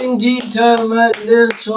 እንጂ ተመልሷል።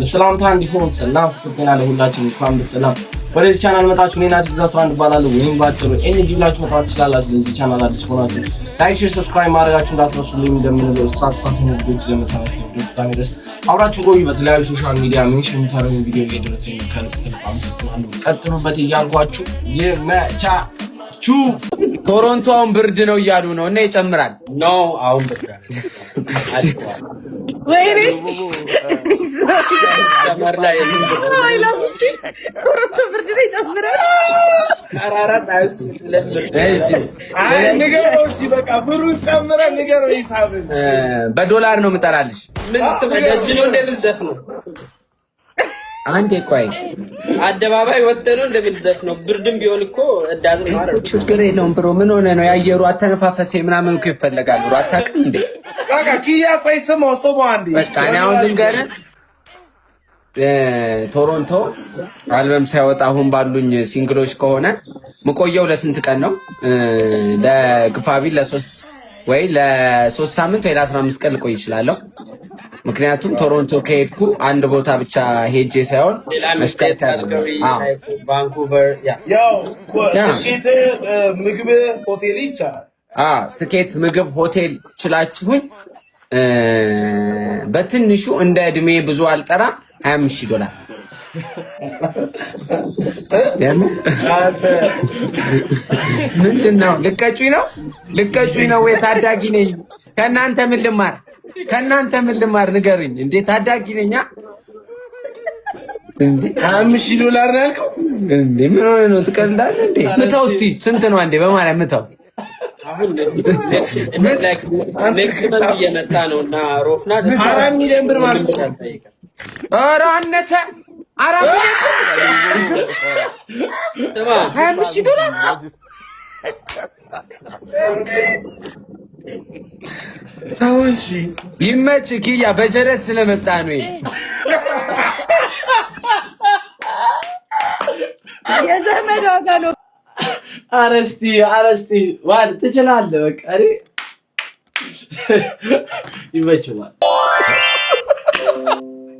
ለሰላምታ እንዲሆን ሰላም ፍቅርና ለሁላችን እንኳን በሰላም ወደዚህ ቻናል መጣችሁ። እኔና ትግዛት አንድ ባላሉ ወይም ባጭሩ ኤንጂ ብላችሁ መጣችሁ ትችላላችሁ። ለዚህ ቻናል አዲስ ሆናችሁ ላይክ፣ ሼር፣ ሰብስክራይብ ማድረጋችሁ እንዳትረሱ። እንደምንለው ሳት ነው ቪዲዮ ዘመታችሁ ድረስ አብራችሁ ቆዩ። በተለያዩ ሶሻል ሚዲያ ሜንሽን ታረጉ ቪዲዮ እየደረሰኝ ቀጥሉበት እያልኳችሁ ይመቻችሁ። ቶሮንቶ አሁን ብርድ ነው እያሉ ነው እና ይጨምራል ነው አሁን ብርድ አልቋል። ወይኔስቲ ተመርላይ አይላምስቲ ቶሮንቶ ብርድ ነው ይጨምራል። አራራት አይውስጥ እሺ አይ ንገሮሽ በቃ ብሩን ጨምረ ንገሮ ይሳብን በዶላር ነው የምጠራልሽ። ምን ስመደጅ ነው እንደምዘፍ ነው አንዴ ቆይ አደባባይ ወጥተነው እንደምንዘፍነው ብርድም ቢሆን እኮ እዳዝም ማረው ችግር የለውም ብሮ ምን ሆነ ነው ያየሩ አተነፋፈሴ ምናምን እኮ ይፈልጋል ብሮ አታውቅም እንዴ በቃ ኪያ ቆይ ስሞ አንዴ በቃ እኔ አሁን ልንገርህ ቶሮንቶ አልበም ሳይወጣ አሁን ባሉኝ ሲንግሎች ከሆነ ምቆየው ለስንት ቀን ነው ለግፋቢ ለ3 ሳምንት ወይ ለ15 ቀን ልቆይ እችላለሁ። ምክንያቱም ቶሮንቶ ከሄድኩ አንድ ቦታ ብቻ ሄጄ ሳይሆን መስከረም ቫንኩቨር ያው ትኬት ምግብ ሆቴል ይቻላል። ትኬት ምግብ ሆቴል ችላችሁኝ በትንሹ እንደ እድሜ ብዙ አልጠራ $25,000 ምንድነው? ልቀጩኝ ነው ወይ ታዳጊ ነኝ? ከእናንተ ምን ልማር ንገሩኝ። እንዴ ታዳጊ ነኛ እንዴ $5,000 ነው ያልከው እንዴ? ምን ሆነ ነው ትቀልዳለህ እንዴ? ምታው እስቲ ስንት ነው አንዴ በማርያም ምታው። አሁን ኔክስት መንት እየመጣ ነውና ሮፍና 4 ሚሊዮን ብር ማለት ነው። ኧረ አነሰ 4 ሚሊዮን $25,000 ታውንቺ ይመች ኪያ በጀረስ ስለመጣ ነው። የዘመድ ዋጋ ነው። አረስቲ ዋል ትችላለህ። በቃ ይመችዋል።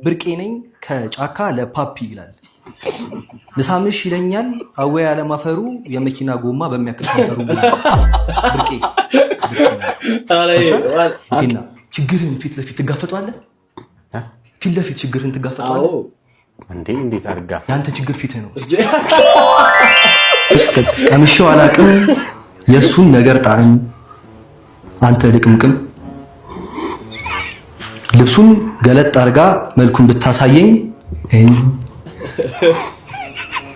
ብርቄ ነኝ ከጫካ ለፓፒ ይላል። ልሳምሽ ይለኛል አወይ አለማፈሩ የመኪና ጎማ በሚያክል ከንፈሩ። ብርቄ አሬና ችግርህን ፊት ለፊት ትጋፈጣለህ። ፊት ለፊት ችግርህን ትጋፈጣለህ። እንዴት አድርጋ ያንተ ችግር ፊትህ ነው። ቀምሼው አላቅም የእሱን ነገር ጣዕም አንተ ልቅምቅም። ልብሱን ገለጥ አድርጋ መልኩን ብታሳየኝ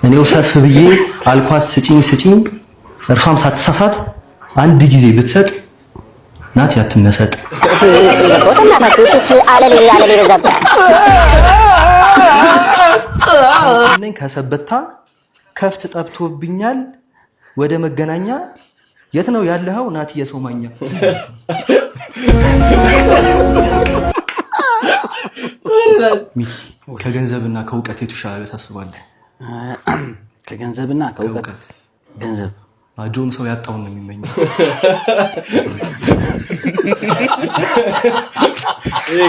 እኔው ሰፍ ብዬ አልኳት ስጪኝ እርሷም ሳትሳሳት አንድ ጊዜ ብትሰጥ ናት ያትመሰጥ። ነኝ ከሰበታ ከፍት ጠብቶብኛል ወደ መገናኛ የት ነው ያለኸው ናት የሶማኛ። ሚኪ ከገንዘብና ከእውቀት የቱ ይሻላል ታስባለህ? ከገንዘብና ከእውቀት ገንዘብ ጆን ሰው ያጣውን ነው የሚመኘው።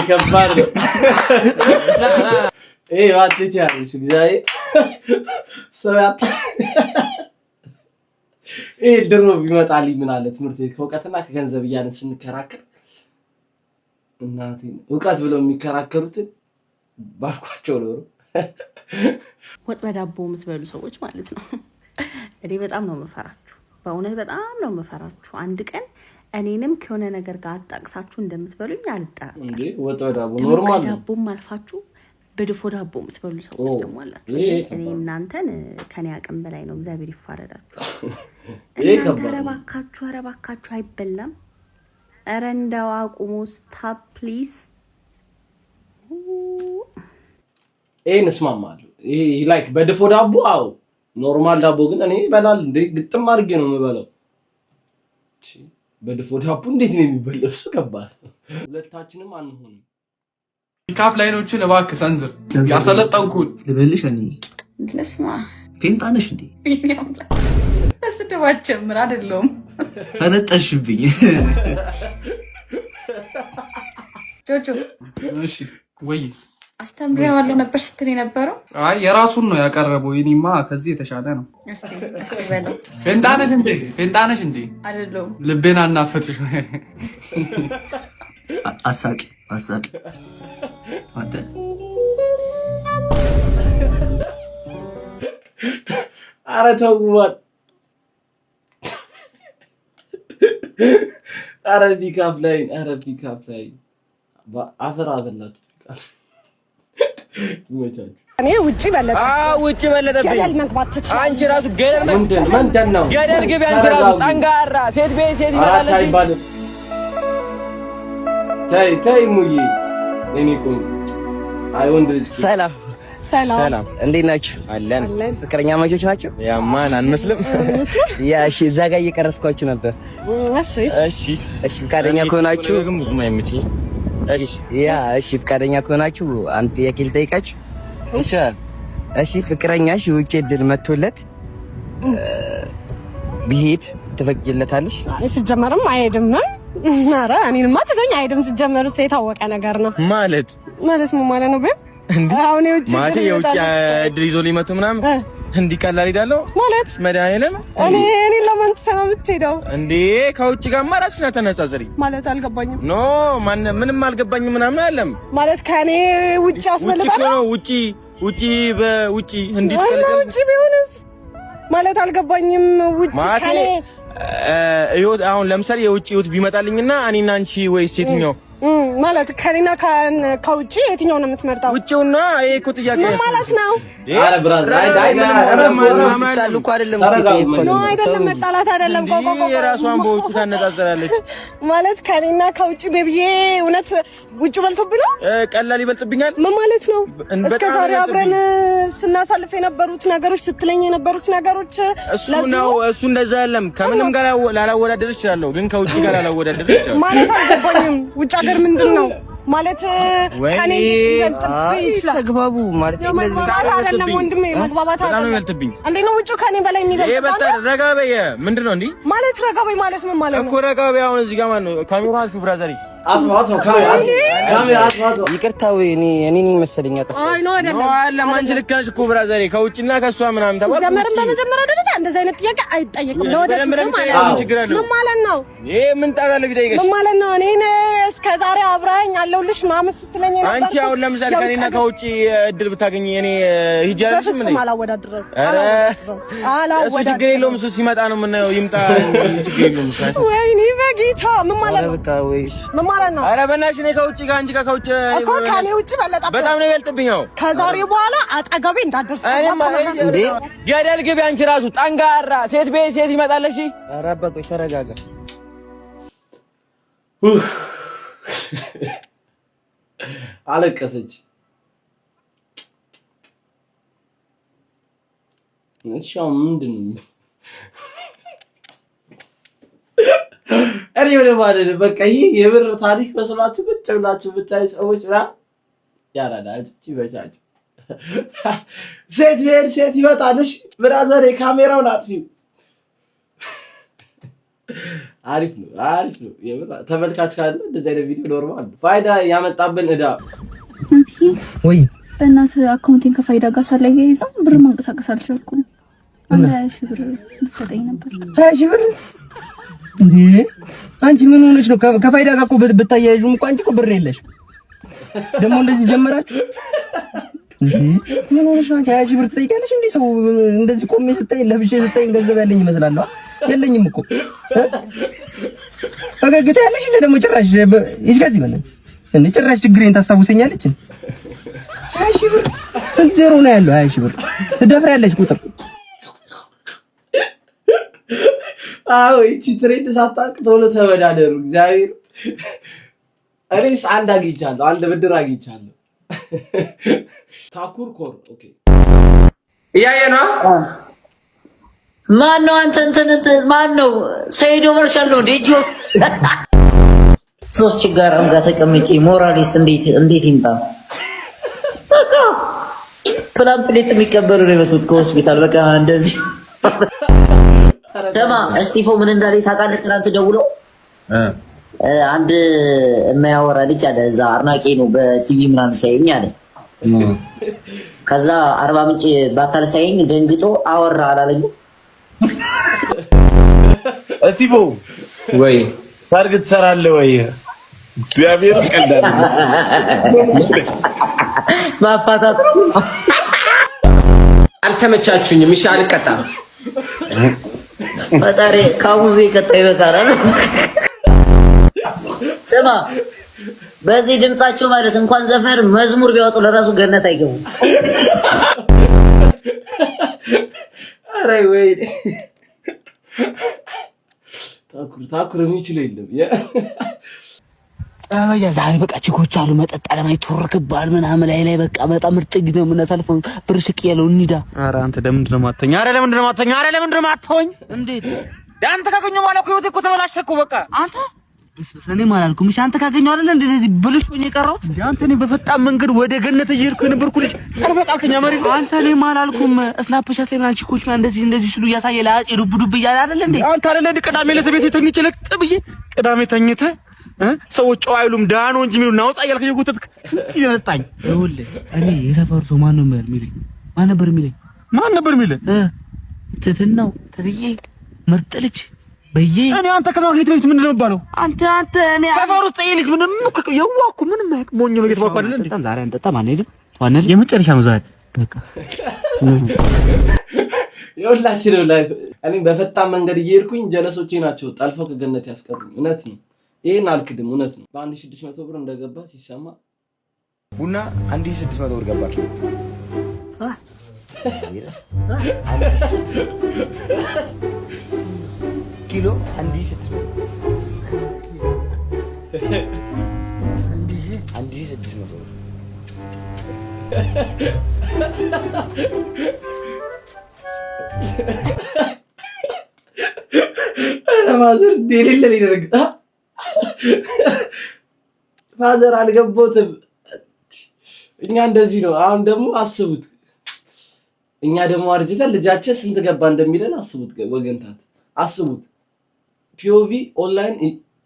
ከባድ ነው። ዋትቻለሽ እግዚአብሔር ሰው ያጣ ድሮ ቢመጣልኝ ምን አለ ትምህርት ቤት ከእውቀትና ከገንዘብ እያልን ስንከራከር እናቴ እውቀት ብለው የሚከራከሩትን ባልኳቸው ነው። ወጥ በዳቦ የምትበሉ ሰዎች ማለት ነው። እኔ በጣም ነው የምፈራችሁ፣ በእውነት በጣም ነው የምፈራችሁ። አንድ ቀን እኔንም ከሆነ ነገር ጋር አጣቅሳችሁ እንደምትበሉኝ አልጠራጠርም። እንዴ ወጥ በዳቦ ኖርማል ነው። ዳቦም አልፋችሁ በድፎ ዳቦ የምትበሉ ሰዎች ደግሞ አላችሁ። እኔ እናንተን ከኔ አቅም በላይ ነው። እግዚአብሔር ይፋረዳችሁ። እናንተ ኧረ እባካችሁ አይበላም። ኧረ እንደው አቁሙ። ስታፕ ፕሊዝ። ይሄን እስማማለሁ። ይሄ ላይክ በድፎ ዳቦ አዎ ኖርማል ዳቦ ግን እኔ እበላለሁ እንዴ ግጥም አድርጌ ነው የምበላው። እሺ በድፎ ዳቦ እንዴት ነው የሚበላው? እሱ ከባድ ነው። ሁለታችንም አንሆንም። ፒካፕ ላይኖችን እባክህ ሰንዝር። ያሰለጠንኩን ልበልሽ እኔ ለስማ ፌንጣነሽ እንዴ ተስደባች ጀምር አይደለም ተነጠሽብኝ። ጆጆ እሺ ወይ አስተምሬዋለሁ ነበር ስትል የነበረው? አይ የራሱን ነው ያቀረበው። የኔማ ከዚህ የተሻለ ነው። እስቲ በለው። ፌንጣነሽ እንዴ አይደለም ልቤን አናፈጥሽ። አሳቂ አንተ ኧረ ተውባት። ኧረ ፒካፕ ላይ አፈር አበላችሁ። እኔ ውጪ በለጠብኝ። አንቺ ራሱ ገደል ምንድን ነው ገደል ግቢ። አንቺ ራሱ ጠንጋራ ሴት ይመጣለች አይባልም። ተይ ሙዬ እኔ ቆንጆ አይ ወንድ ልጅ ሰላም እንዴት ናችሁ? አለን። ፍቅረኛ ማቾች ናቸው? ያማን አንመስልም። ያ እሺ፣ እዛ ጋር እየቀረስኳችሁ ነበር። እሺ ፍቃደኛ ከሆናችሁ ፍቃደኛ ከሆናችሁ አንድ ጥያቄ ልጠይቃችሁ? እሺ ፍቅረኛሽ የውጭ ዕድል መጥቶለት ቢሄድ ትፈቅጂለታለሽ? ሲጀመርም አይሄድም። ኧረ እኔንማ ትቶኝ አይሄድም። ሲጀመር እሱ የታወቀ ነገር ነው። ማለት ምን ማለት ነው? አሁን የውጭ ዕድል ይዞ ሊመጡ ምናምን እንዲህ ቀላል ሄዳለሁ ማለት መድኃኒዓለም እኔ ለማን ትሰማ የምትሄደው እንዴ? ከውጭ ጋርማ ራስሽን አተነጻጽሪ ማለት አልገባኝም። ኖ ምንም አልገባኝም ምናምን አለም ማለት ከኔ ውጭ አስበልጣለሁ ነው ውጪ በውጪ እንዴት ውጪ ቢሆንስ ማለት አልገባኝም። ውጪ ከኔ ህይወት አሁን ለምሳሌ የውጪ ህይወት ቢመጣልኝና እኔና አንቺ ወይስ የትኛው ማለት ከኔና ከውጪ የትኛው ነው የምትመርጣው? ውጪውና ይሄ እኮ ጥያቄ ማለት ነው። አረ ብራዘር አይደለም መጣላት አይደለም። የራሷን በውጪ ታነጻጽራለች ማለት ከኔና ከውጪ ቤቢዬ እውነት ውጪ በልቶብኝ ነው? ቀላል ይበልጥብኛል። ምን ማለት ነው? እስከ ዛሬ አብረን ስናሳልፍ የነበሩት ነገሮች ስትለኝ የነበሩት ነገሮች እሱ እንደዛ አይደለም። ከምንም ጋር ላላወዳደር እችላለሁ፣ ግን ከውጪ ጋር ላላወዳደር እችላለሁ ማለት አልገባኝም። ውጭ ሀገር ምንድን ነው ማለት ከኔ ይችላል ተግባቡ ማለት አይደለም ወንድሜ፣ መግባባት አይደለም። እንዴ ነው ውጭ ከኔ በላይ የሚበልጥ ረጋ በይ። ምንድን ነው እንዴ ማለት ረጋ በይ ማለት ምን ማለት ነው እኮ? ረጋ በይ። አሁን እዚህ ጋር ማን ነው ካሜራ አስፉ ብራዘሪ አጥፋው ይቅርታ ወይ እኔ ነኝ መሰለኝ። አይ ነው አይደለም ለማንቺ ልክ ነሽ እኮ ብራዘሪ። ከውጭና ከሷ ምናምን ተባለ። በመጀመሪያ ደረጃ እንደዚህ አይነት ጥያቄ አይጠየቅም። ለወደፊት ምን ማለት ነው? ይሄ ምን ታውቃለህ ቢጠይቅሽ ምን ማለት ነው? እኔ እስከ ዛሬ አብራኝ አለሁልሽ ማመስ ስትለኝ ነበር። አንቺ አሁን ለምሳሌ ከኔና ከውጭ እድል ብታገኝ እኔ ሂጅ አልሽ ምን ነው? አላወዳድረው እሱ ችግር የለውም። እሱ ሲመጣ ነው የምናየው። ይምጣ ችግር የለውም። ወይኔ በጌታ ምን ማለት ነው? ምን ማለት ነው? ኧረ በእናትሽ እኔ ከውጭ ጋር አንቺ ጋር ከውጭ እኮ ከኔ ውጭ በለጠብህ። በጣም ነው የሚበልጥብኝ። ከዛሬ በኋላ አጠገቤ እንዳትደርስ እንዴ። ገደል ግቢ አንቺ ራሱ ጠንጋራ ሴት ይመጣለሽ። ኧረ በቆይ ተረጋጋ። አለቀሰች። እሺ ምንድን ነው እኔ ወደ ማለት በቃ ይሄ የብር ታሪክ መስሏችሁ ቁጭ ብላችሁ ብታይ ሰዎች ያራዳጅ ይበጃጅ። ሴት ይመጣልሽ ብራዘር፣ ካሜራውን አጥፊው። አሪፍ ነው የብር ተመልካች ካለ እንደዚህ አይነት ቪዲዮ ኖርማል ፋይዳ ያመጣብን እዳ ወይ በእናት አካውንቲንግ ከፋይዳ ጋር ሳላያይዘው ብር ማንቀሳቀስ አልቻልኩም። 20 ሺህ ብር ልትሰጠኝ ነበር። 20 ሺህ ብር እንዴ? አንቺ ምን ሆነሽ ነው? ከፋይዳ ጋር እኮ ብታያይዙም እኮ አንቺ እኮ ብር የለሽ። ደግሞ እንደዚህ ጀመራችሁ እንዴ? ምን ሆነሽ ነው? 20 ሺህ ብር ትጠይቂያለሽ እንዴ? ሰው እንደዚህ ቆሜ ስጠኝ ለብሼ ስጠኝ ገንዘብ ያለኝ ይመስላለሁ። የለኝም እኮ ፈገግታ ያለሽ እንደ ደግሞ ጭራሽ ይዝጋዚ ማለት እንዴ? ጭራሽ ችግሬን ታስታውሰኛለች። 20 ሺህ ብር ስንት ዜሮ ነው ያለው? 20 ሺህ ብር ትደፍሪያለሽ ቁጥር። አዎ እቺ ትሬድ ሳታውቅ ቶሎ ተወዳደሩ። እግዚአብሔር እኔስ አንድ አግኝቻለሁ፣ አንድ ብድር አግኝቻለሁ። ታኩር ኮር ኦኬ። እያየ ነው ማን ነው አንተ ማን ነው ሰይዶ ወርሻለሁ እንዴ ሶስት ችጋራም ጋር ተቀምጬ ሞራሊስ እንዴት ይምጣ በቃ ፕላምፕሌት የሚቀበሉ ነው የመስሉት ከሆስፒታል በቃ እንደዚህ ደማ እስቲፎ ምን እንዳለ ታውቃለህ ትናንት ደውሎ አንድ የማያወራ ልጅ አለ እዛ አርናቄ ነው በቲቪ ምናምን ሳይኝ አለ ከዛ 40 ምንጭ ባካል ሳይኝ ደንግጦ አወራ አላለኝ እስቲፎ ወይ ታርግ ትሰራለህ ወይ እግዚአብሔር ይቀዳል ማፋታት አልተመቻችሁኝም እሺ አልቀጣም ፈጣሪ ካሙዚ ቀጣይ በቃራ ስማ በዚህ ድምጻቸው ማለት እንኳን ዘፈር መዝሙር ቢያወጡ ለራሱ ገነት አይገቡ አረ ወይ ታኩር የሚችለው የለም አባያ ዛሬ በቃ ችኮች አሉ መጠጥ አለማይ ተወርክባል ምናምን ላይ በቃ በጣም ምርጥ ጊዜ ነው የምናሳልፈው ብርሽቅ ያለው እንሂዳ ኧረ አንተ ለምንድን ነው ማተኛ ኧረ ለምንድን ነው ማተኝ እንዴት አንተ ካገኘው ማለት ነው እኮ ተበላሸኩ በቃ አንተ በስበሰኔ ማላልኩም እሺ አንተ ካገኘው አይደል እንደዚህ ብልሽ ሆኜ ቀረው እንዴ አንተ እኔ በፈጣን መንገድ ወደ ገነት እየሄድኩ የነበርኩ ልጅ ቀርበቃልከኛ መሪ አንተ እኔ ማላልኩም ስናፕቻት ላይ ምናምን ችኮች ምናምን እንደዚህ ሲሉ እያሳየ ላጭ ዱብ እያለ አይደል እንዴ አንተ አይደል እንዴ ቅዳሜ ዕለት ቤት ተኝቼ ለጥ ብዬ ቅዳሜ ተኝተ ሰዎች ጨው አይሉም ዳኖ እንጂ የሚሉ ናውጣ እያልከኝ ጉተት ይነጣኝ ይኸውልህ እኔ የተፈርቶ ማን ነው የሚለኝ ማን ነበር የሚለኝ ትትናው ትትዬ ምርጥ ልጅ በየ እኔ አንተ ከማግኘት በፊት ምንድን ነው ባለው አንተ እኔ ሰፈር ውስጥ ይልክ ምንም የዋኩ ምንም ሞኝ ነው እየተባልኩ አይደል እንዴ ዛሬ አንጠጣም አንሄድም ዋነል የመጨረሻ ነው ዛሬ በቃ የሁላችንም ላይ እኔ በፈጣን መንገድ እየሄድኩኝ ጀለሶቼ ናቸው ጣልፈው ከገነት ያስቀሩኝ እውነት ነው ይሄን አልክድም እውነት ነው በ1600 ብር እንደገባ ሲሰማ ቡና 1600 ብር ገባ ኪሎ 1600 ብር ማዘር ዴሌለ ሊደረግ ፋዘር አልገቦትም እኛ እንደዚህ ነው አሁን ደግሞ አስቡት እኛ ደግሞ አርጅተን ልጃችን ስንት ገባ እንደሚለን አስቡት ወገንታት አስቡት ፒኦቪ ኦንላይን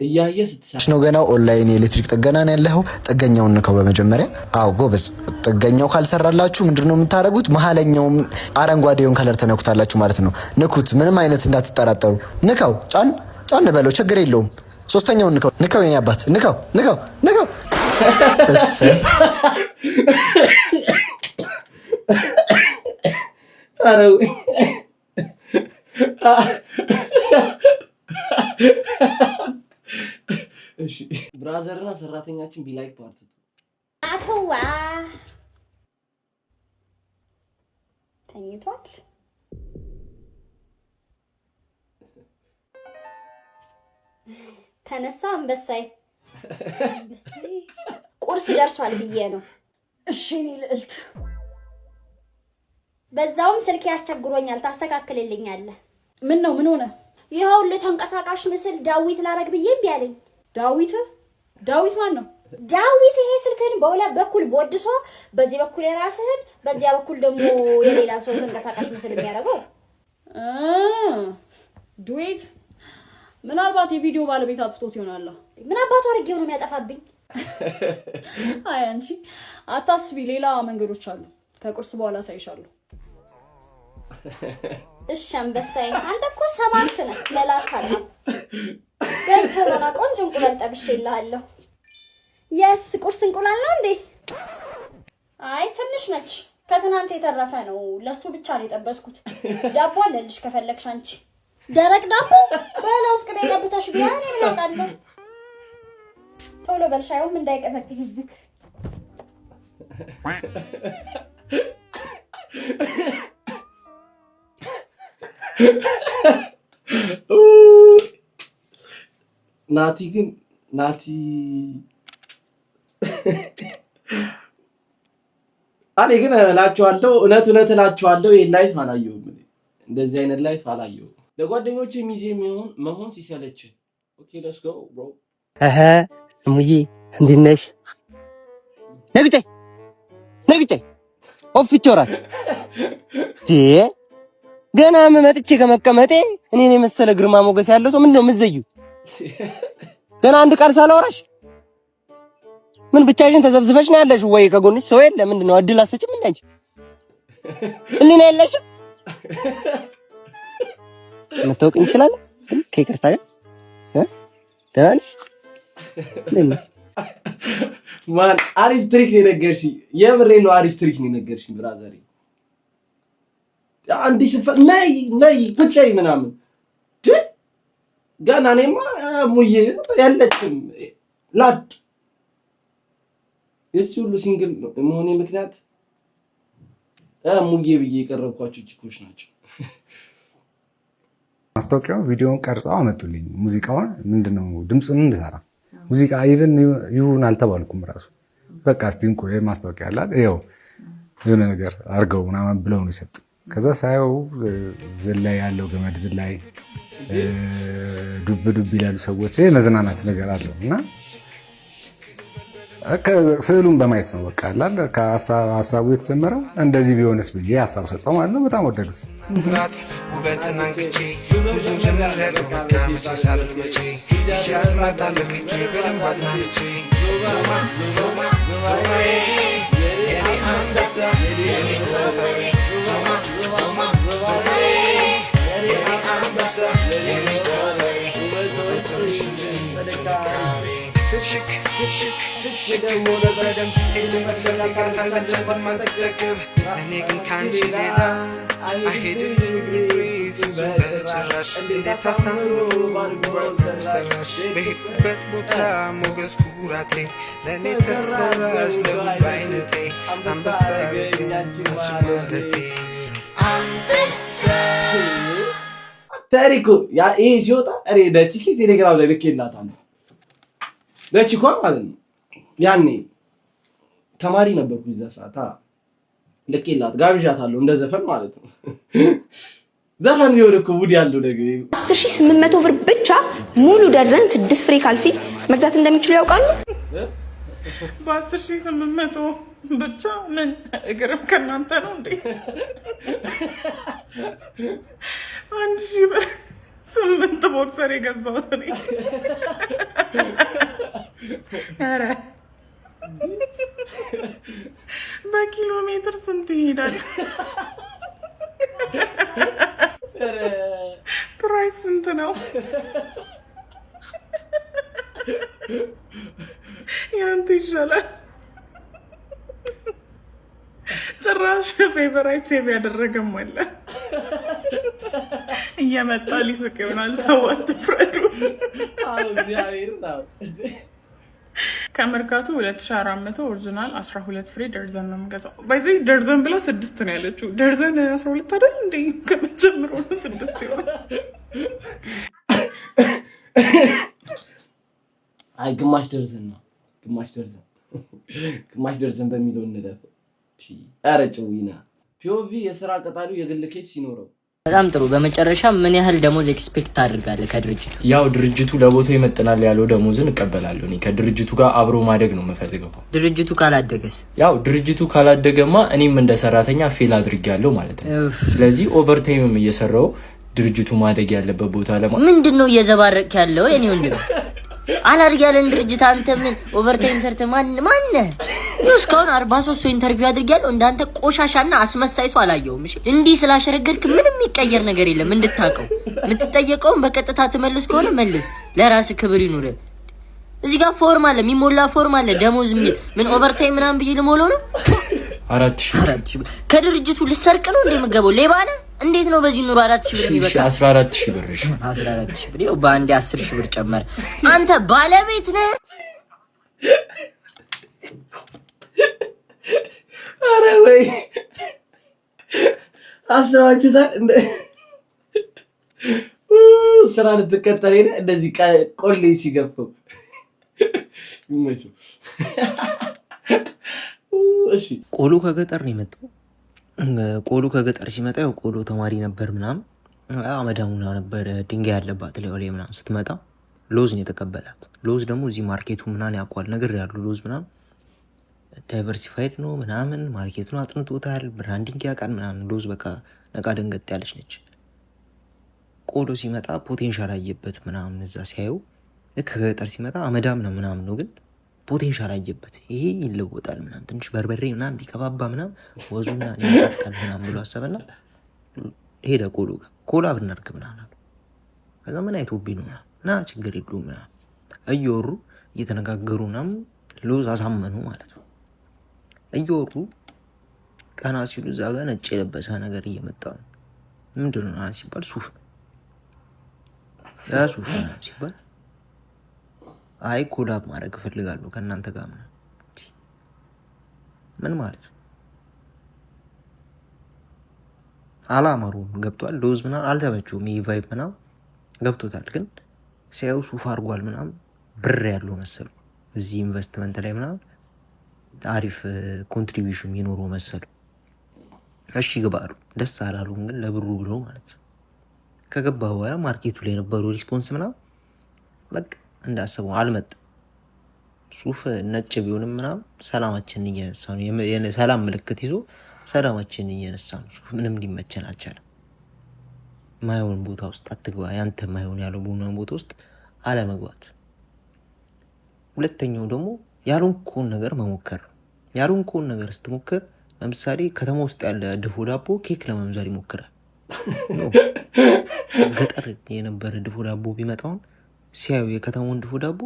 እያየ ስትሰራ ነው ገና ኦንላይን የኤሌክትሪክ ጥገና ነው ያለው ጥገኛውን ንከው በመጀመሪያ አው ጎበዝ ጥገኛው ካልሰራላችሁ ምንድነው የምታረጉት መሐለኛውን አረንጓዴውን ከለር ተነኩታላችሁ ማለት ነው ንኩት ምንም አይነት እንዳትጠራጠሩ ንከው ጫን በለው ችግር የለውም ሶስተኛውን ንከው የኔ አባት ንከው እሰይ አረው እሺ ብራዘርና ሰራተኛችን ቢላይክ ፓርት አተዋ ተኝቷል ተነሳ አንበሳይ ቁርስ ደርሷል ብዬ ነው እሺ እኔ ልዕልት በዛውም ስልክ ያስቸግሮኛል ታስተካክልልኛለህ ምን ነው ምን ሆነ ይኸውልህ ተንቀሳቃሽ ምስል ዳዊት ላረግ ብዬ ቢያለኝ ዳዊት ማን ነው ዳዊት ይሄ ስልክህን በሁለት በኩል ቦድሶ በዚህ በኩል የራስህን በዚያ በኩል ደግሞ የሌላ ሰው ተንቀሳቃሽ ምስል የሚያደርገው ዱዌት ምናልባት የቪዲዮ ባለቤት አጥፍቶት ይሆናል ምን አባቱ አርጌው ነው የሚያጠፋብኝ አይ አንቺ አታስቢ ሌላ መንገዶች አሉ ከቁርስ በኋላ ሳይሻለሁ እሺ አንበሳዬ አንተ እኮ ሰማንት ነህ ለላካላ ገንተና ቆንጆ እንቁላል ጠብሼልሃለሁ የስ ቁርስ እንቁላል ነው እንዴ አይ ትንሽ ነች ከትናንት የተረፈ ነው ለሱ ብቻ ነው የጠበስኩት ዳቦ አለልሽ ከፈለግሽ አንቺ ደረቅ ዳቦ በላውስ ቅቤ ገብተሽ ቢያኔ ምን አውቃለሁ ቶሎ በልሻዩም እንዳይቀዘቅዝብክ ናቲ እኔ ግን እላችኋለሁ እውነት እላችኋለሁ ይሄን ላይፍ አላየሁም እንደዚህ አይነት ላይፍ አላየሁም። ለጓደኞቼ ሚዜ መሆን ሲሰለች ኦኬ ሌትስ ጎ ብሮ እሙዬ እንዴት ነሽ? ነግጬ ኦፊት ወራስ ገና መጥቼ ከመቀመጤ እኔን የመሰለ ግርማ ሞገስ ያለው ሰው ምንድነው የምትዘዩ? ገና አንድ ቃል ሳላወራሽ ምን ብቻሽን ተዘብዝበሽ ነው ያለሽ? ወይ ከጎንሽ ሰው የለ? ምንድነው እድል አሰጭም እንዴ አንቺ? እሊና የለሽም? መታወቅ እንችላለን ከይቅርታ ጋር ተናንስ ማን አሪፍ ትሪክ ነው የነገርሽኝ። የምሬን ነው አሪፍ ትሪክ ነው የነገርሽኝ ብራዘር። አንዲ ስፈ ነይ ብቻዬ ምናምን ገና እኔማ ሙዬ ያለችም ላጥ የዚህ ሁሉ ሲንግል መሆኔ ምክንያት ሙዬ ብዬ የቀረብኳቸው ቺኮች ናቸው። ማስታወቂያው ቪዲዮውን ቀርጸው አመጡልኝ። ሙዚቃውን ምንድነው ድምጹን እንድሰራ ሙዚቃ ኢቭን ይሁን አልተባልኩም ራሱ በቃ እስቲ እንቆይ ማስታወቂያ አለ ይኸው የሆነ ነገር አርገው ምናምን ብለው ነው የሰጡ። ከዛ ሳየው ዝላይ ያለው ገመድ ዝላይ ዱብ ይላሉ ሰዎች መዝናናት ነገር አለው እና ስዕሉን በማየት ነው በቃ አላለ ከሀሳቡ የተጀመረው እንደዚህ ቢሆንስ ብዬ ሀሳብ ሰጠው ማለት ነው። በጣም ወደዱት። ራት ውበትን አንግቼ ብዙ ጀምሬያለሁ በቃ መሳሳል መቼ ያዝማታ ለግቼ በደንብ አዝማልቼ ሶማዬ የኔ አንበሳ የኔ ኮፈሬ ሶማዬ የኔ አንበሳ የኔ ኮፈሬ ሽክ ደግሞ ለበደም ሄጅ መፈለጋታለች እንደማትጠግብ እኔ ግን ካንቺ ሌላ አይሄድም ፍጹም በጭራሽ እንዴት አሳምሮ ሰራሽ በሄድኩበት ቦታ ሞገስ ኩራቴ ለእኔ ተሰራሽ ለውብ አይነቴ አንበሳ ማለቴ አንበሳ ታሪኩ ይሄ ሲወጣ እኔ ለቺኪ ቴሌግራም ላይ ልኬላታለሁ። ለቺኳ ማለት ነው ያኔ ተማሪ ነበርኩ እዛ ሰዓት ልኬላት ጋብዣታለሁ እንደ ዘፈን ማለት ነው። ዘፈን ቢሆን እኮ ውድ ያለው ነገር 10800 ብር ብቻ ሙሉ ደርዘን 6 ፍሬ ካልሲ መግዛት እንደሚችሉ ያውቃሉ? በ10800 ብቻ ምን እግርም ከናንተ ነው እንዴ? 1000 ብር 8 ቦክሰር የገዛሁት እኔ። ኧረ በኪሎ ሜትር ስንት ይሄዳል? ፕራይስ ስንት ነው? ያንተ ይሻላል። ጭራሽ ፌቨራይት ሴቭ ያደረገም አለ። እየመጣ ሊስቅ ይሆናል። ተዋት ፍረዱ። ከመርካቶ 2400 ኦሪጂናል 12 ፍሬ ደርዘን ነው የምገዛው። በዚህ ደርዘን ብላ 6 ነው ያለችው። ደርዘን 12 አይደል እንዴ? ከመጀመሩ ነው 6 ይሆናል። አይ ግማሽ ደርዘን ነው። ግማሽ ደርዘን በሚለው እንደደፈ ኧረ ጭዊና ፒኦቪ የሥራ ቀጣሪው የግል ኬስ ሲኖረው በጣም ጥሩ። በመጨረሻ ምን ያህል ደሞዝ ኤክስፔክት ታደርጋለህ ከድርጅቱ? ያው ድርጅቱ ለቦታው ይመጥናል ያለው ደሞዝን እቀበላለሁ። እኔ ከድርጅቱ ጋር አብሮ ማደግ ነው የምፈልገው። ድርጅቱ ካላደገስ? ያው ድርጅቱ ካላደገማ እኔም እንደ ሰራተኛ ፌል አድርጌያለሁ ማለት ነው። ስለዚህ ኦቨርታይምም እየሰራው ድርጅቱ ማደግ ያለበት ቦታ ምንድነው እየዘባረቅ ያለው? እኔ ወንድም አላድግ ያለን ድርጅት አንተ ምን ኦቨርታይም ሰርተህ ማን ነው? እስካሁን 43 ሰው ኢንተርቪው አድርጌያለሁ። እንዳንተ ቆሻሻና አስመሳይ ሰው አላየሁም። እሺ እንዲህ ስላሸረገድክ ምንም የሚቀየር ነገር የለም እንድታቀው። የምትጠየቀውን በቀጥታ ትመልስ ከሆነ መልስ። ለራስ ክብር ይኑር። እዚህ ጋር ፎርም አለ፣ የሚሞላ ፎርም አለ፣ ደሞዝ የሚል ምን ኦቨርታይም ምናምን ብዬ ልሞላው ነው? 4000 ከድርጅቱ ልሰርቅ ነው እንዴ የምገባው? ሌባ ነህ? እንዴት ነው በዚህ ኑሮ 4000 ብር የሚበቃ? 14000 ብር። እሺ 14000 ብር። ይኸው በአንዴ 10000 ብር ጨመረ። አንተ ባለቤት ነህ? አረ ወይ አሰባችሁታል? እንደ ስራ ልትቀጠር ሄደ እንደዚህ ቆሌ ሲገፈው ይመቸው። እሺ ቆሎ ከገጠር ነው የመጣው። ቆሎ ከገጠር ሲመጣ ያው ቆሎ ተማሪ ነበር ምናምን አመዳሙና ነበር ድንጋይ ያለባት ላይ ምናምን ስትመጣ ሎዝ ነው የተቀበላት። ሎዝ ደግሞ እዚህ ማርኬቱ ምናምን ያውቋል ነገር ያሉ ሎዝ ምናምን ዳይቨርሲፋይድ ነው ምናምን ማርኬቱን አጥንቶታል፣ ብራንዲንግ ያውቃል ምናምን። ሎዝ በቃ ነቃ ደንገጥ ያለች ነች። ቆሎ ሲመጣ ፖቴንሻል አየበት ምናምን እዛ ሲያየው ልክ ከገጠር ሲመጣ አመዳም ነው ምናምን ነው ግን ፖቴንሻል አየበት። ይሄ ይለወጣል ምናምን ትንሽ በርበሬ ምናምን ቢቀባባ ምናምን ወዙና ይጣጣል ምናምን ብሎ አሰበና ሄደ ቆሎ ጋር ኮላ ብናርግ ምናምን አሉ። ከዛ ምን አይቶብኝ ነው ና ችግር የለውም ምናምን እየወሩ እየተነጋገሩ ምናምን ሎዝ አሳመኑ ማለት ነው። እየወሩ ቀና ሲሉ እዛ ጋር ነጭ የለበሰ ነገር እየመጣ ነው። ምንድን ነው ሲባል ሱፍ ነው። ሱፍ ምናምን ሲባል አይ ኮላብ ማድረግ እፈልጋለሁ ከእናንተ ጋር ምናምን። ምን ማለት ነው? አላማሩም ገብቷል። ሎዝ ምናምን አልተመቸውም። ይሄ ቫይብ ምናምን ገብቶታል። ግን ሲያዩ ሱፍ አድርጓል ምናምን ብር ያለው መሰሉ እዚህ ኢንቨስትመንት ላይ ምናምን አሪፍ ኮንትሪቢዩሽን የሚኖረው መሰሉ። እሺ ግባሉ። ደስ አላሉም ግን ለብሩ ብሎ ማለት ነው። ከገባ በኋላ ማርኬቱ ላይ የነበረው ሪስፖንስ ምናምን በቃ እንዳሰበው አልመጣም። ሱፍ ነጭ ቢሆንም ምናምን ሰላማችንን እየነሳ ነው። ሰላም ምልክት ይዞ ሰላማችንን እየነሳ ነው። ሱፍ ምንም ሊመቸን አልቻለም። ማይሆን ቦታ ውስጥ አትግባ፣ ያንተ ማይሆን ያለው በሆነ ቦታ ውስጥ አለመግባት። ሁለተኛው ደግሞ ያልሆንከውን ነገር መሞከር። ያልሆንከውን ነገር ስትሞክር ለምሳሌ ከተማ ውስጥ ያለ ድፎ ዳቦ ኬክ ለመምዘር ይሞክራል። ገጠር የነበረ ድፎ ዳቦ ቢመጣውን ሲያዩ የከተማውን ድፎ ዳቦ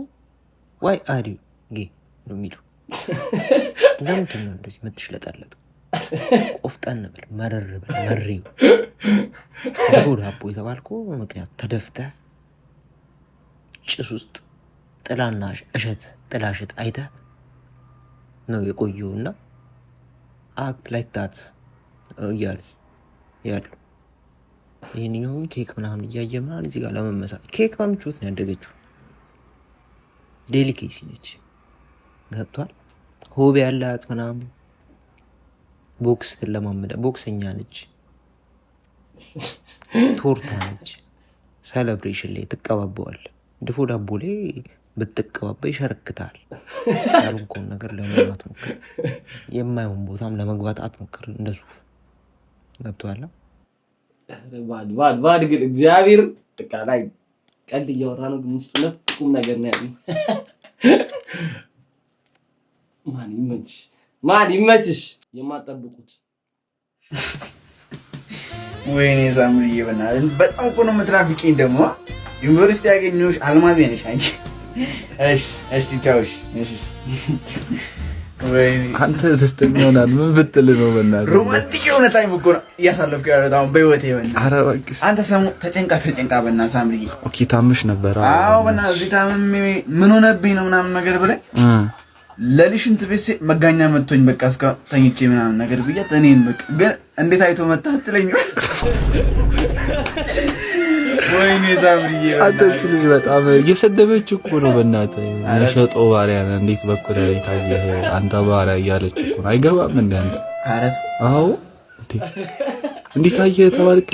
ዋይ አሪው ጌ ነው የሚለው። ለምንድን ነው እንደዚህ የምትሽለጠለጡ? ቆፍጠን ብል መረር ብል መሪው ድፎ ዳቦ የተባልኮ ምክንያት ተደፍተህ ጭስ ውስጥ ጥላና እሸት ጥላሸት አይተህ ነው የቆየውና አክት ላይክ ታት እያሉ ያሉ ይህንኛውን ኬክ ምናምን እያየ ምናምን እዚህ ጋር ለመመሳል ኬክ በምቾት ነው ያደገችው። ዴሊኬሲ ነች ገብቷል። ሆቢ ያላት ምናምን ቦክስ ትለማመደ ቦክሰኛ ነች። ቶርታ ነች። ሴሌብሬሽን ላይ ትቀባበዋል። ድፎ ዳቦ ላይ ብትቀባባ ይሸረክታል። ያልሆንከውን ነገር ለመሆን አትሞክር። የማይሆን ቦታም ለመግባት አትሞክር። እንደ ሱፍ ገብቷል። ባድ ግን እግዚአብሔር በቃ ላይ ቀልድ እያወራ ነው ግን ውስጥ ቁም ነገር ነው ያለው። ማን ይመችሽ የማጠብቁት ወይኔ ሳምሪዬ በእናትህ በጣም እኮ ነው የምትናፍቂኝ። ደግሞ ዩኒቨርሲቲ ያገኘሁሽ አልማዝ ነሽ አንቺ። እሺ ቻውሽ። እሺ ወይኔ አንተ ደስተኛ ሆናል ምን ብትል ነው? በእናትህ ሮማንቲክ የሆነ ታይም እኮ ነው እያሳለፍኩ ያለሁት አሁን በህይወቴ። በእናትህ ኧረ እባክሽ አንተ ሰሙ ተጨንቃ በእናትህ ሳምሪዬ። ኦኬ ታምሽ ነበር? አዎ በእናትህ እዚህ ታምሜ ምን ሆነብኝ ነው ምናምን ነገር ብለኝ ለሊሽንት ቤት መጋኛ መጥቶኝ በቃ እስከ ተኝቼ ምናምን ነገር ብያት እኔን በቃ ግን እንዴት አይቶ መጣ አትለኝ። ወይኔ ሳምሪዬ አንተ ልጅ በጣም እየሰደበች እኮ ነው በእናትህ። ነሸጦ ባሪያ ነህ እንዴት በኩል ላይ ታየህ አንተ ባሪያ እያለች እኮ ነው። አይገባም እንደ አንተ አረት አዎ እንዴት ታየህ ተባልክ?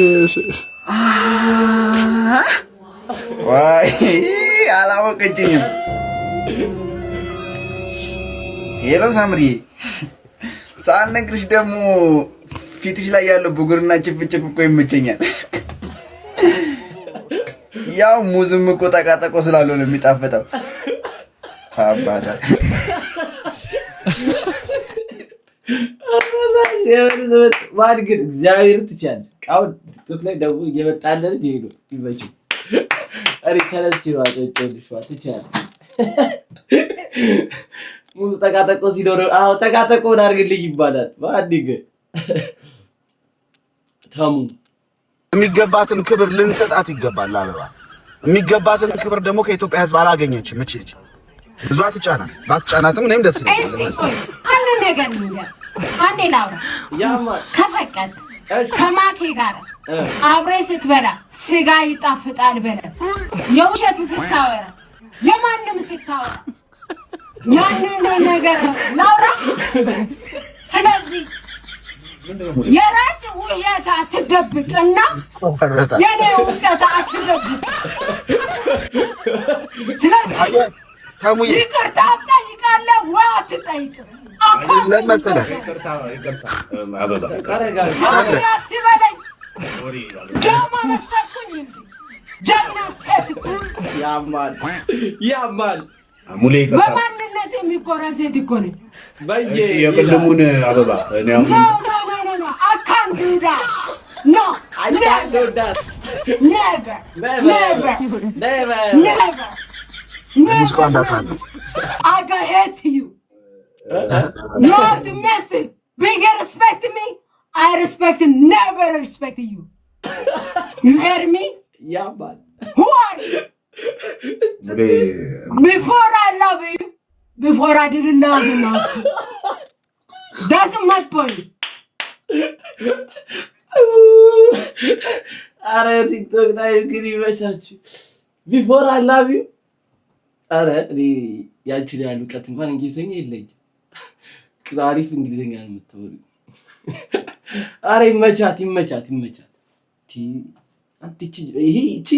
ዋይ አላወቀችኝም። ሄሎ ሳምሪዬ ሳልነግርሽ ደግሞ ፊትሽ ላይ ያለው ብጉርና ጭፍጭፍ እኮ ይመቸኛል። ያው ሙዝም እኮ ጠቃጠቆ ስላልሆነ የሚጣፈጠው ታባታ ዋድ ግን እግዚአብሔር ትቻለህ። ቃው ቲክቶክ ላይ ደግሞ እየመጣለ ልጅ ሄዶ ይበጭ አሪ ተነስቲ ነው አጨጨልሽ ትቻለህ። ሙዝ ጠቃጠቆ ሲኖር አዎ ጠቃጠቆ አድርግልኝ ይባላል። ባዲግ ታሙ የሚገባትን ክብር ልንሰጣት ይገባል። አበባ የሚገባትን ክብር ደግሞ ከኢትዮጵያ ሕዝብ አላገኘችም። እቺ ልጅ ብዙ አትጫናት። ባትጫናትም እኔም ደስ ይለኛል። አንድ ነገር ንገር አንዴ ላውራ ከፈቀድ ከማኬ ጋር አብሬ ስትበላ ስጋ ይጣፍጣል በለ የውሸት ስታወራ የማንም ስታወራ ያንን ነገር ላውራ። ስለዚህ የራስ ውሸት አትደብቅና የኔ እውቀት አትደብቅ። ስለዚህ ይቅርታ ትጠይቃለህ ወይ አትጠይቅም? ሰው አትበለኝ። ዳማ መሰልኩኝ እንዴ? ጀግና ሴት እኮ ያማል። በማንነት የሚኮራ ሴት እኮ ነኝ። የቅድሙን አበባ እኔ አሁን No, I can't do that. No, I can't do that. Never. I got hate you. You have to mess it. Bigger respect me. I respect and never respect you. You hear me? Yeah, man. Who are you? Before I love you, before I didn't love you now. That's my point. አረ ቲክቶክ ላይ እንግዲህ ይመቻችሁ። ቢፎር አይ ላቭ ዩ። አረ እኔ ያንቺን ያህል እውቀት እንኳን እንግሊዝኛ የለኝም። አሪፍ እንግሊዝኛ ነው የምታወሪው። አረ ይመቻት። ይቺ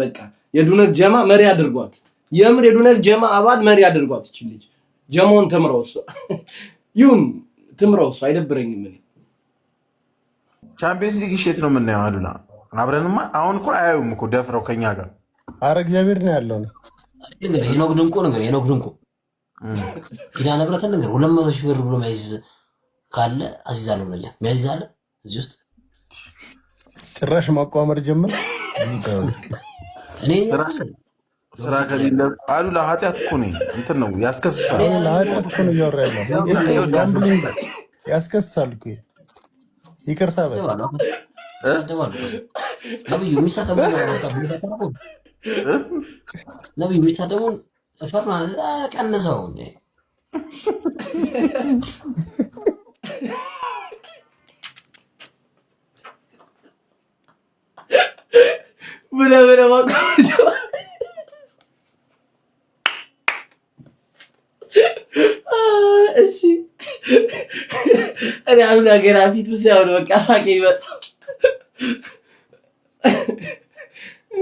በቃ የዱነክ ጀማ መሪ አድርጓት። የምር የዱነክ ጀማ አባል መሪ አድርጓት። እቺ ልጅ ጀማውን ትምራው እሷ ይሁን ትምራው እሷ አይደብረኝም እኔ ቻምፒየንስ ሊግ ሼት ነው የምናየው። አሉላ አብረንማ አሁን እኮ አያዩም እኮ ደፍረው ከኛ ጋር። አረ እግዚአብሔር ነው ያለው ነው ነገር ሄኖክ ድንቁ ኪዳነ ምህረትን ነገር 200 ሺህ ብር ብሎ መያዝ ካለ አዚዛለሁ ብለኛል። መያዝ አለ እዚህ ውስጥ ጭራሽ ማቋመር ጀመር። እኔ ስራ ከሌለ አሉላ ኃጢአት እኮ ነው እንትን ነው ያስከስሳል። ኃጢአት እኮ ነው እያወራ ያለው ያስከስሳል እኮ ይቅርታ በል ነብዩ የሚታደሙን ፈርማ ቀንሰው ብለህ ማቋረጥ እሺ እኔ አሁን ገና ፊት ሲያወራ በቃ ሳቄ ይመጣ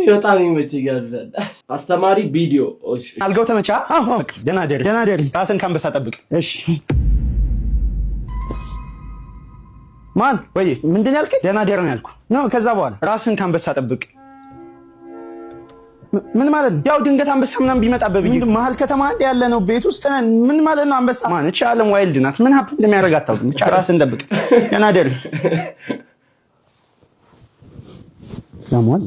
በጣም ይመችኛል። አስተማሪ ቪዲዮ እሺ አልጋው ተመቻ? አዎ ደህና ደሪ ራስን ካንበሳ ጠብቅ። እሺ ማን ወይ ምንድን ያልከኝ? ደህና ደሪ ነው ያልኩህ ነው። ከዛ በኋላ ራስን ካንበሳ ጠብቅ ምን ማለት ነው? ያው ድንገት አንበሳ ምናምን ቢመጣበት ብዬ መሀል ከተማ አንድ ያለ ነው ቤት ውስጥ ነን። ምን ማለት ነው አንበሳ? ማን እቺ ዓለም ዋይልድ ናት። ምን ሀፕ እንደሚያደርግ አታውቅም። ብቻ ራስን ጠብቅ። ደህና ደሪ ያሟል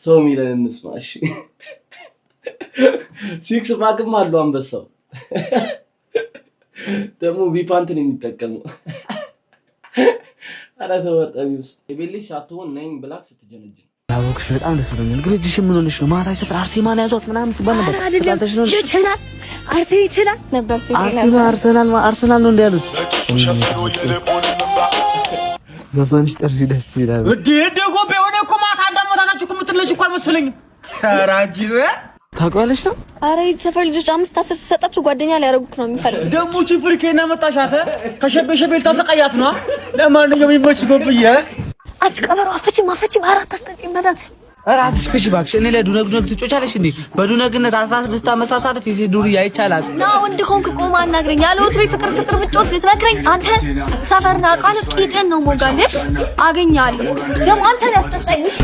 ሰው ሚለን እንስማ። እሺ ሲክስ ፓክም አለው አንበሳው ደግሞ ቪፓንትን የሚጠቀመው አረ ተወርጣቢውስ የቤልሽ አትሆን ነኝ ብላክ ስትጀነጅ ያወቅሽ በጣም ደስ ብሎኛል። ግን እጅሽ ምን ሆነሽ ነው? ማታ ሰፈር አርሴማን ያዟት ምናምን ሲባል ነበር። ይችላል ይችላል ነበር አርሰናል ነው እንዳሉት። ዘፈንሽ ጠርሽ ደስ ይላል። ደጎ በሆነ እኮ ማታ እንዳሞታናችሁ ከምትለሽ እኮ አልመሰለኝም። ራጂዘ ታውቂዋለሽ ነው? አረ ሰፈር ልጆች 5-10 ሲሰጣችሁ ጓደኛ ሊያረጉክ ነው የሚፈልግ። ደሞ ቺፍሪኬና መጣሻተ ከሸበሸበል ታሰቃያት ነው። ለማንኛውም ይመች ጎብዬ አጭ ቀበሮ አፈችም አራት አስጠጪ መዳት ራስሽ ፍሽ ባክሽ። እኔ ለዱነግ ትጮቻለሽ እንዴ? በዱነግነት 16 አመሳሳለት ይሄ ዱር ያይቻላል። ና ወንድ ኮንክ ቆማ አናግረኝ። ያለ ወትሪ ፍቅር ብጮት ልትመክረኝ አንተ ሰፈርና ቃል ቂጤን ነው ሞጋለሽ አገኛለሁ። ደሞ አንተ ያስጠጣኝሽ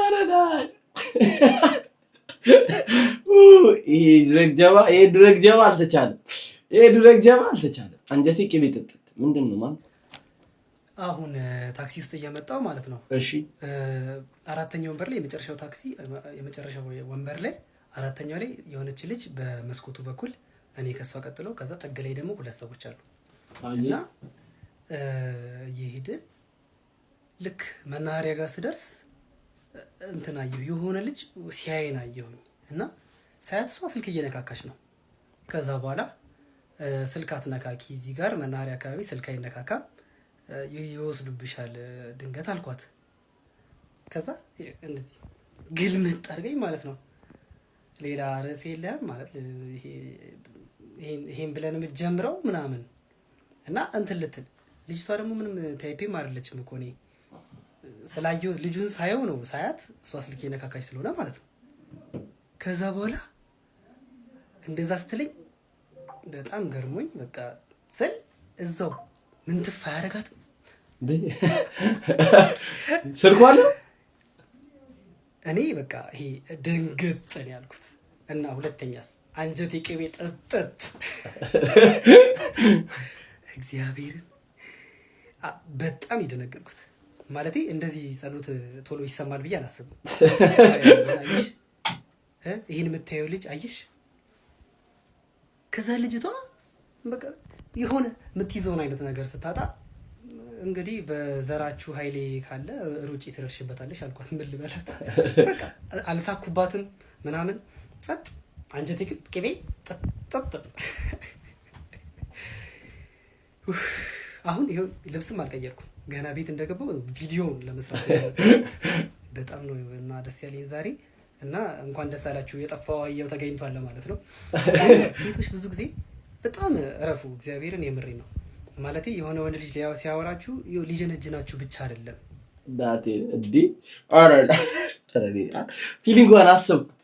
አረዳይ ይሄ ድረግ ጀባ አልተቻለም። አንጀቴ ቅቤ ጥጥት ምንድነው ማለት አሁን ታክሲ ውስጥ እየመጣው ማለት ነው። እሺ አራተኛው ወንበር ላይ የመጨረሻው ወንበር ላይ አራተኛው ላይ የሆነች ልጅ በመስኮቱ በኩል እኔ ከሷ ቀጥሎ ከዛ ጠግ ላይ ደግሞ ሁለት ሰዎች አሉ እና እየሄድን ልክ መናኸሪያ ጋር ስደርስ እንትን አየሁ። የሆነ ልጅ ሲያየን አየሁኝ እና ሳያት እሷ ስልክ እየነካካች ነው። ከዛ በኋላ ስልክ አትነካኪ፣ እዚህ ጋር መናኸሪያ አካባቢ ስልክ አይነካካም፣ ይወስዱብሻል ድንገት አልኳት። ከዛ እንደዚህ ግልምጥ አድርገኝ ማለት ነው። ሌላ ርዕስ የለህም ማለት ይሄን ብለን የምትጀምረው ምናምን እና እንትን ልትል ልጅቷ ደግሞ ምንም ታይፔም አይደለችም እኮ እኔ ስላየሁ ልጁን ሳየው ነው ሳያት እሷ ስልክ የነካካች ስለሆነ ማለት ነው። ከዛ በኋላ እንደዛ ስትለኝ በጣም ገርሞኝ በቃ ስል እዛው ምን ትፋ ያደርጋት ስልኳ አለ እኔ በቃ ይሄ ድንግጥ ነው ያልኩት። እና ሁለተኛስ አንጀቴ ቅቤ ጠጥጥ እግዚአብሔርን በጣም ይደነገጥኩት። ማለቴ እንደዚህ ጸሎት ቶሎ ይሰማል ብዬ አላስብም። ይሄን የምታየው ልጅ አየሽ። ከዛ ልጅቷ በቃ የሆነ የምትይዘውን አይነት ነገር ስታጣ እንግዲህ በዘራችሁ ኃይሌ ካለ ሩጪ ትደርሽበታለሽ አልኳት። ምን ልበላት በቃ አልሳኩባትም ምናምን ጸጥ። አንጀቴ ግን ቅቤ ጠጥ። አሁን ይሄው ልብስም አልቀየርኩም ገና ቤት እንደገባው ቪዲዮውን ለመስራት በጣም ነው እና ደስ ያለኝ ዛሬ። እና እንኳን ደስ አላችሁ የጠፋው አየው ተገኝቷል ማለት ነው። ሴቶች ብዙ ጊዜ በጣም እረፉ። እግዚአብሔርን የምሬ ነው ማለት የሆነ ወንድ ልጅ ሲያወራችሁ ሊጀነጅናችሁ ብቻ አይደለም። ዳቴ እንዴ አረዳ ፊሊንጓን አሰብኩት።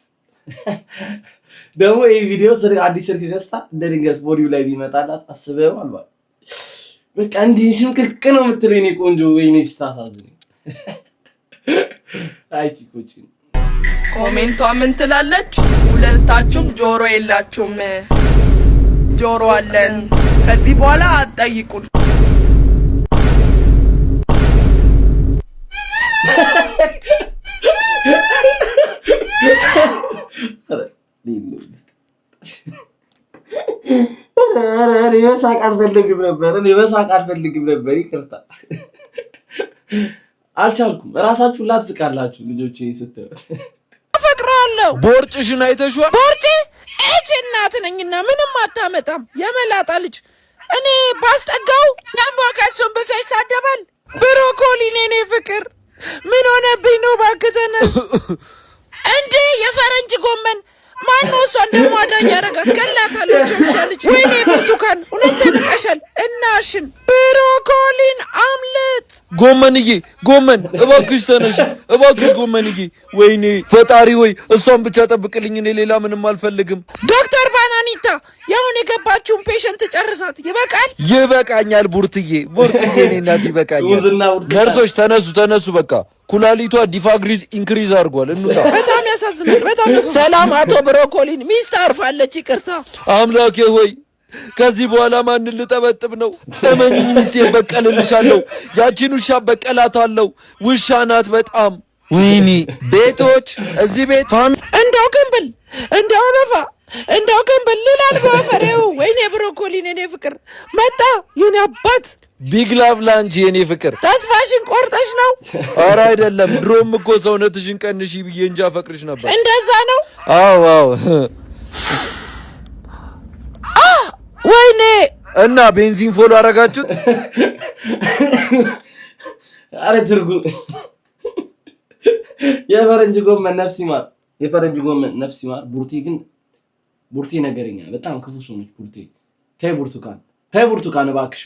ደግሞ ይሄ ቪዲዮ አዲስ ስልክ ገዝታ እንደ ድንገት ቦዲው ላይ ቢመጣላት አስበው አልባ በቃ እንዲህ ሽምቅቅ ነው የምትለው የኔ ቆንጆ። ወይኔ ስታሳዝኝ። አይቲ ኮቺ ኮሜንቷ ምን ትላለች? ሁለታችሁም ጆሮ የላችሁም። ጆሮ አለን። ከዚህ በኋላ አትጠይቁን። መሳቅ አልፈልግም ነበር። ይቅርታ አልቻልኩም። እራሳችሁን ላትዝቃላችሁ ልጆቼ ስትል አፈቅራለሁ። ቦርጭሽን አይተሽዋል? ቦርጭ እቺ እናት ነኝና ምንም አታመጣም። የመላጣ ልጅ እኔ ባስጠጋው ደግሞ ከሱም ብቻ ይሳደባል። ብሮኮሊ ነኝ ፍቅር ምን ሆነብኝ ነው? እባክህ ተነስ እንዴ! የፈረንጅ ጎመን ማነው? እሷን ደግሞ አዳኝ ያረጋት ገላታለሁ። ቸሻለች። ወይኔ ብርቱካን እውነት ተንቀሻል። እናሽን ብሮኮሊን አምልጥ። ጎመንዬ ጎመን እባክሽ ተነሽ እባክሽ ጎመንዬ። ወይኔ ፈጣሪ ወይ እሷን ብቻ ጠብቅልኝ፣ እኔ ሌላ ምንም አልፈልግም። ዶክተር ባናኒታ ያሁን የገባችውን ፔሸንት ጨርሳት። ይበቃል። ይበቃኛል ቡርትዬ እኔ እናት ይበቃኛል። ነርሶች ተነሱ በቃ ኩላሊቷ ዲፋግሪዝ ኢንክሪዝ አድርጓል። እንውጣ። በጣም ያሳዝናል። በጣም ሰላም አቶ ብሮኮሊን ሚስት አርፋለች። ይቅርታ አምላኬ ሆይ ከዚህ በኋላ ማንን ልጠበጥብ ነው? እመኝኝ ሚስቴን በቀልልሻለሁ። ያቺን ውሻ በቀላታለሁ። ውሻ ናት በጣም። ወይኔ ቤቶች እዚህ ቤት እንደው ግንብል እንደው ነፋ እንደው ግንብል ይላል በፈሬው። ወይኔ ብሮኮሊን የኔ ፍቅር መጣ የኔ አባት። ቢግ ላቭ ላንቺ የኔ ፍቅር። ተስፋሽን ቆርጠሽ ነው? ኧረ አይደለም፣ ድሮም እኮ ሰውነትሽን ቀንሺ ብዬ እንጂ አፈቅርሽ ነበር። እንደዛ ነው? አዎ ወይኔ እና ቤንዚን ፎሎ አረጋችሁት? አረ ትርጉም የፈረንጅ ጎመን ነፍስ ይማር። ቡርቴ ነገረኛ በጣም ክፉ ሰው ነች ቡርቴ። ተይ ብርቱካን እባክሽ።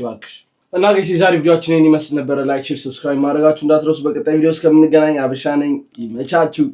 እና ጋይስ የዛሬ ቪዲዮአችን ይመስል ነበር። ላይክ፣ ሼር፣ ሰብስክራይብ ማድረጋችሁ እንዳትረሱ። በቀጣይ ቪዲዮ እስከምንገናኝ አበሻ ነኝ። ይመቻችሁ።